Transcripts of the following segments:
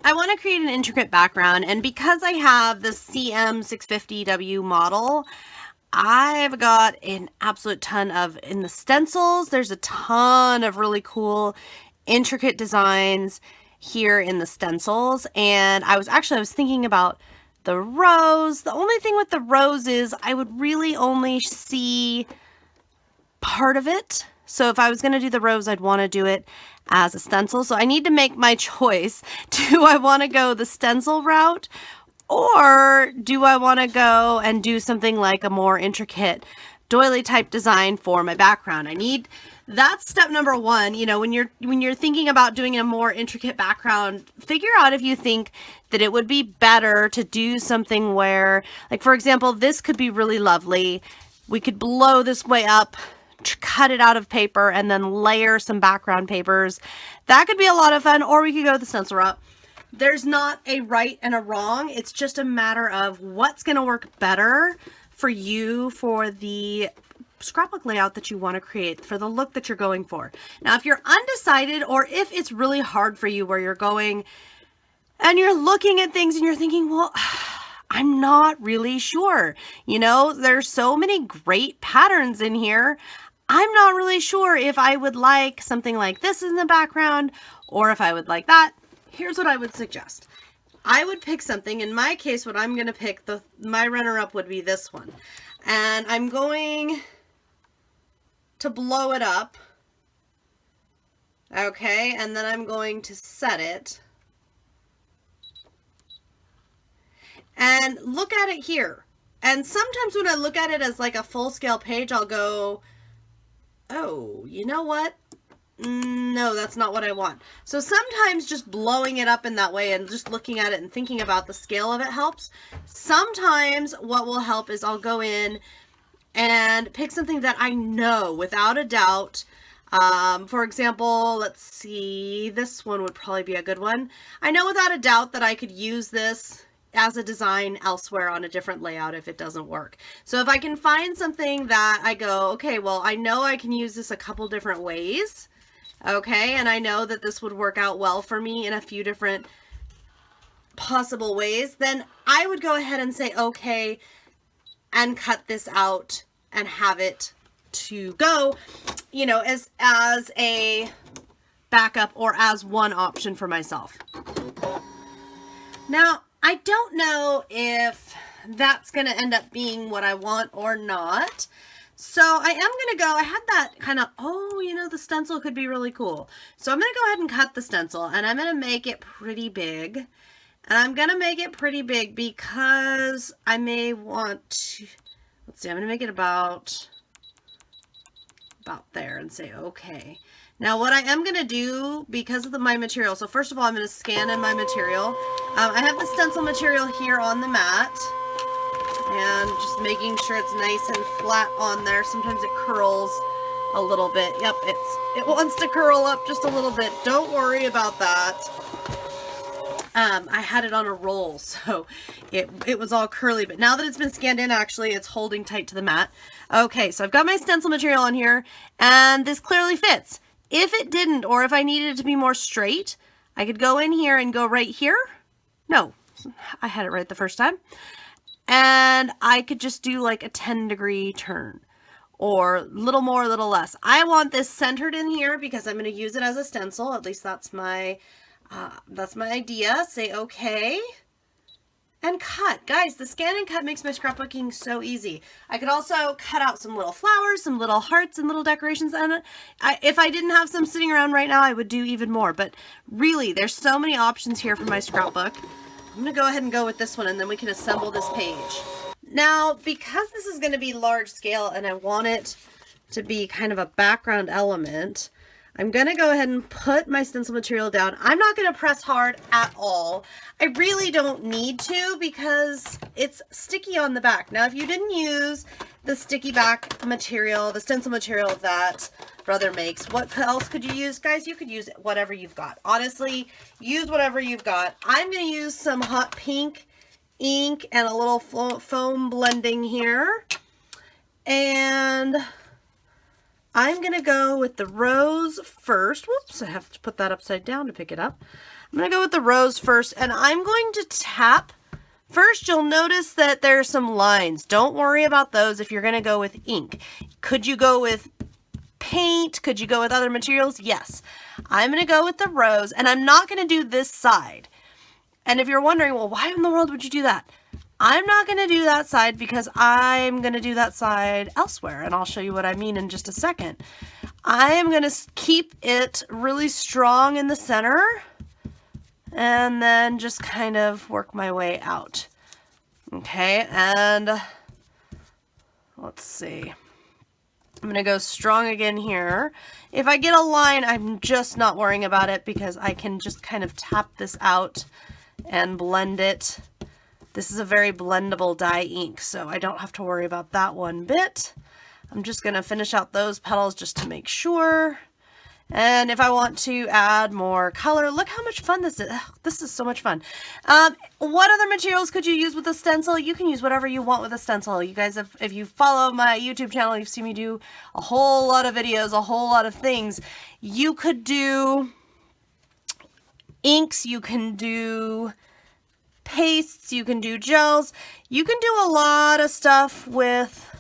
I want to create an intricate background, and because I have the CM650W model, I've got an absolute ton of, in the stencils, there's a ton of really cool, intricate designs here in the stencils. And I was thinking about the rose. The only thing with the rose is I would really only see part of it. So if I was going to do the rose, I'd want to do it as a stencil. So I need to make my choice. Do I want to go the stencil route, or do I want to go and do something like a more intricate doily type design for my background? That's step number one. You know, when you're thinking about doing a more intricate background, figure out if you think that it would be better to do something where, like, for example, this could be really lovely. We could blow this way up, cut it out of paper, and then layer some background papers. That could be a lot of fun. Or we could go the stencil route. There's not a right and a wrong. It's just a matter of what's going to work better for you for the scrapbook layout that you want to create, for the look that you're going for. Now, if you're undecided, or if it's really hard for you where you're going and you're looking at things and you're thinking, well, I'm not really sure. You know, there's so many great patterns in here. I'm not really sure if I would like something like this in the background or if I would like that. Here's what I would suggest. I would pick something. In my case, what I'm going to pick, my runner-up would be this one. And I'm going to blow it up. Okay, and then I'm going to set it. And look at it here. And sometimes when I look at it as like a full-scale page, I'll go, oh, you know what? No, that's not what I want. So sometimes just blowing it up in that way and just looking at it and thinking about the scale of it helps. Sometimes what will help is I'll go in and pick something that I know without a doubt. For example, let's see, this one would probably be a good one. I know without a doubt that I could use this as a design elsewhere on a different layout if it doesn't work. So if I can find something that I go, okay, well, I know I can use this a couple different ways. Okay, and I know that this would work out well for me in a few different possible ways, then I would go ahead and say, okay, and cut this out and have it to go, you know, as a backup or as one option for myself. Now, I don't know if that's going to end up being what I want or not. So I am going to go, I had that kind of, oh, you know, the stencil could be really cool. So I'm going to go ahead and cut the stencil, and I'm going to make it pretty big. And I'm going to make it pretty big because I may want to, let's see, I'm going to make it about there and say, okay. Now what I am going to do, because of my material, so first of all, I'm going to scan in my material. I have the stencil material here on the mat. And just making sure it's nice and flat on there. Sometimes it curls a little bit. Yep, it wants to curl up just a little bit. Don't worry about that. I had it on a roll, so it was all curly. But now that it's been scanned in, actually, it's holding tight to the mat. Okay, so I've got my stencil material on here, and this clearly fits. If it didn't, or if I needed it to be more straight, I could go in here and go right here. No, I had it right the first time. And I could just do like a 10-degree turn, or a little more, a little less. I want this centered in here because I'm going to use it as a stencil. At least that's my idea. Say okay and cut. Guys, the scan and cut makes my scrapbooking so easy. I could also cut out some little flowers, some little hearts and little decorations. And if I didn't have some sitting around right now, I would do even more. But really, there's so many options here for my scrapbook. I'm going to go ahead and go with this one, and then we can assemble this page. Now, because this is going to be large scale and I want it to be kind of a background element, I'm going to go ahead and put my stencil material down. I'm not going to press hard at all. I really don't need to because it's sticky on the back. Now, if you didn't use the sticky back material, the stencil material that Brother makes, what else could you use? Guys, you could use whatever you've got. Honestly, use whatever you've got. I'm going to use some hot pink ink and a little foam blending here. And I'm going to go with the rose first. Whoops, I have to put that upside down to pick it up. I'm going to go with the rose first, and I'm going to tap. First, you'll notice that there's some lines. Don't worry about those if you're going to go with ink. Could you go with paint? Could you go with other materials? Yes. I'm going to go with the rose, and I'm not going to do this side. And if you're wondering, well, why in the world would you do that? I'm not going to do that side because I'm going to do that side elsewhere, and I'll show you what I mean in just a second. I am going to keep it really strong in the center and then just kind of work my way out. Okay, and let's see. I'm going to go strong again here. If I get a line, I'm just not worrying about it because I can just kind of tap this out and blend it. This is a very blendable dye ink, so I don't have to worry about that one bit. I'm just going to finish out those petals just to make sure. And if I want to add more color, look how much fun this is. Ugh, this is so much fun. What other materials could you use with a stencil? You can use whatever you want with a stencil. You guys, if you follow my YouTube channel, you've seen me do a whole lot of videos, a whole lot of things. You could do inks, you can do pastes, you can do gels, you can do a lot of stuff with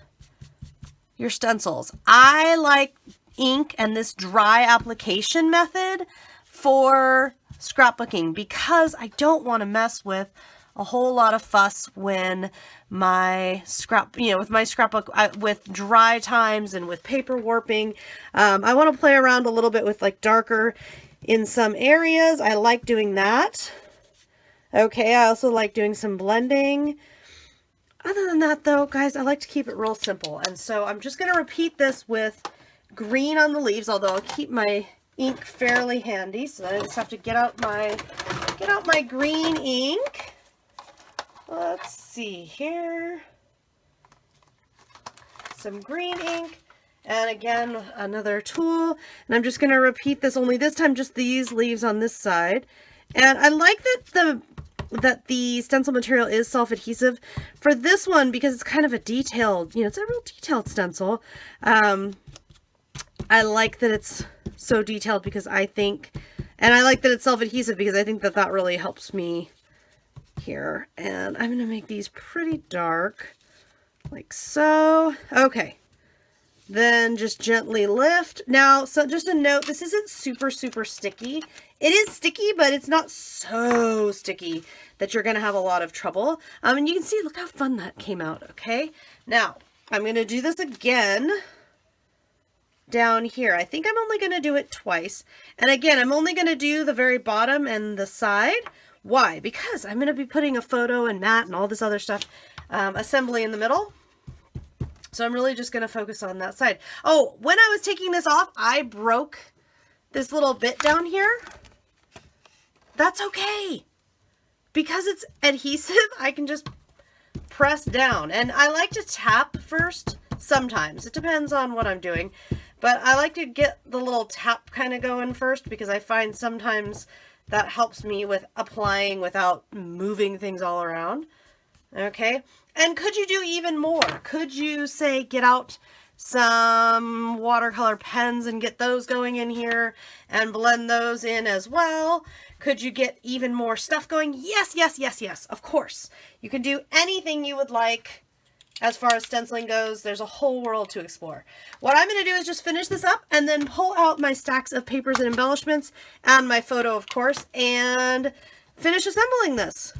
your stencils. I like ink and this dry application method for scrapbooking because I don't want to mess with a whole lot of fuss when my with my scrapbook, with dry times and with paper warping. I want to play around a little bit with like darker in some areas. I like doing that. Okay, I also like doing some blending. Other than that though, guys, I like to keep it real simple. And so I'm just going to repeat this with green on the leaves, although I'll keep my ink fairly handy. So I just have to get out my green ink. Let's see here. Some green ink. And again, another tool. And I'm just going to repeat this, only this time just these leaves on this side. And I like that the stencil material is self-adhesive for this one because it's kind of a detailed, it's a real detailed stencil. I like that it's so detailed because I think, and I like that it's self-adhesive because I think that that really helps me here. And I'm going to make these pretty dark, like so. Okay. Then just gently lift. Now, so just a note, this isn't super, super sticky. It is sticky, but it's not so sticky that you're going to have a lot of trouble. And you can see, look how fun that came out, okay? Now, I'm going to do this again down here. I think I'm only going to do it twice. And again, I'm only going to do the very bottom and the side. Why? Because I'm going to be putting a photo and mat and all this other stuff assembly in the middle. So I'm really just going to focus on that side. Oh, when I was taking this off, I broke this little bit down here. That's okay. Because it's adhesive, I can just press down. And I like to tap first sometimes. It depends on what I'm doing. But I like to get the little tap kind of going first because I find sometimes that helps me with applying without moving things all around. Okay. And could you do even more? Could you say get out some watercolor pens and get those going in here and blend those in as well? Could you get even more stuff going? Yes, yes, yes, yes, of course. You can do anything you would like as far as stenciling goes. There's a whole world to explore. What I'm going to do is just finish this up and then pull out my stacks of papers and embellishments and my photo, of course, and finish assembling this.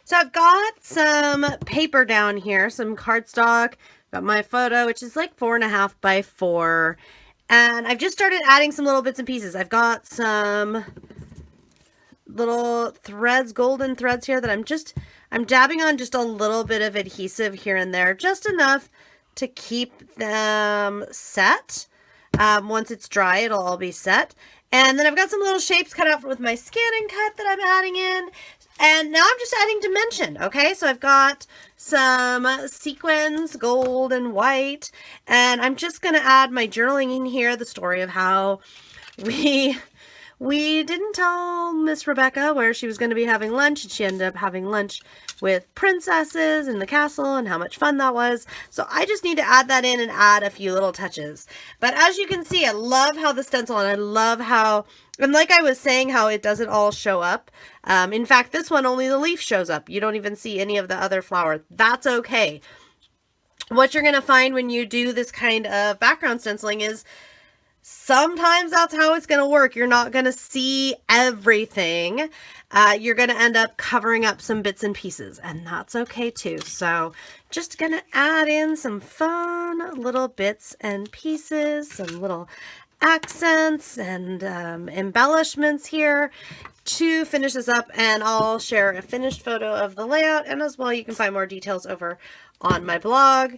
So I've got some paper down here, some cardstock, got my photo, which is like 4.5 by 4. And I've just started adding some little bits and pieces. I've got some little threads, golden threads here that I'm dabbing on just a little bit of adhesive here and there, just enough to keep them set. Once it's dry, it'll all be set. And then I've got some little shapes cut out with my Scan and Cut that I'm adding in. And now I'm just adding dimension, okay? So I've got some sequins, gold and white, and I'm just going to add my journaling in here, the story of how we We didn't tell Miss Rebecca where she was going to be having lunch, and she ended up having lunch with princesses in the castle and how much fun that was. So I just need to add that in and add a few little touches. But as you can see, I love how the stencil, and I love how, and like I was saying, how it doesn't all show up. In fact, this one, only the leaf shows up. You don't even see any of the other flower. That's okay. What you're going to find when you do this kind of background stenciling is sometimes that's how it's going to work. You're not going to see everything. You're going to end up covering up some bits and pieces, and that's okay too. So just going to add in some fun little bits and pieces, some little accents and embellishments here to finish this up, and I'll share a finished photo of the layout, and as well you can find more details over on my blog.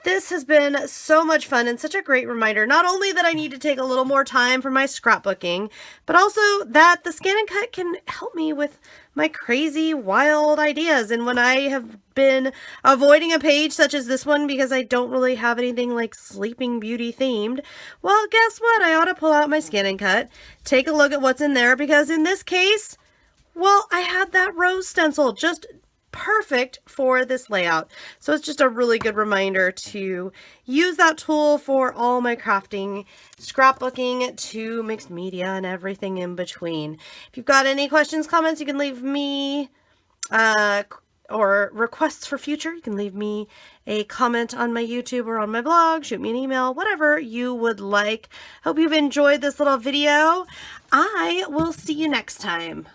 This has been so much fun and such a great reminder, not only that I need to take a little more time for my scrapbooking, but also that the Scan and Cut can help me with my crazy, wild ideas. And when I have been avoiding a page such as this one because I don't really have anything like Sleeping Beauty themed, well, guess what? I ought to pull out my Scan and Cut, take a look at what's in there, because in this case, well, I had that rose stencil just perfect for this layout. So it's just a really good reminder to use that tool for all my crafting, scrapbooking to mixed media and everything in between. If you've got any questions, comments, you can leave me or requests for future, you can leave me a comment on my YouTube or on my blog, shoot me an email, whatever you would like. Hope you've enjoyed this little video. I will see you next time.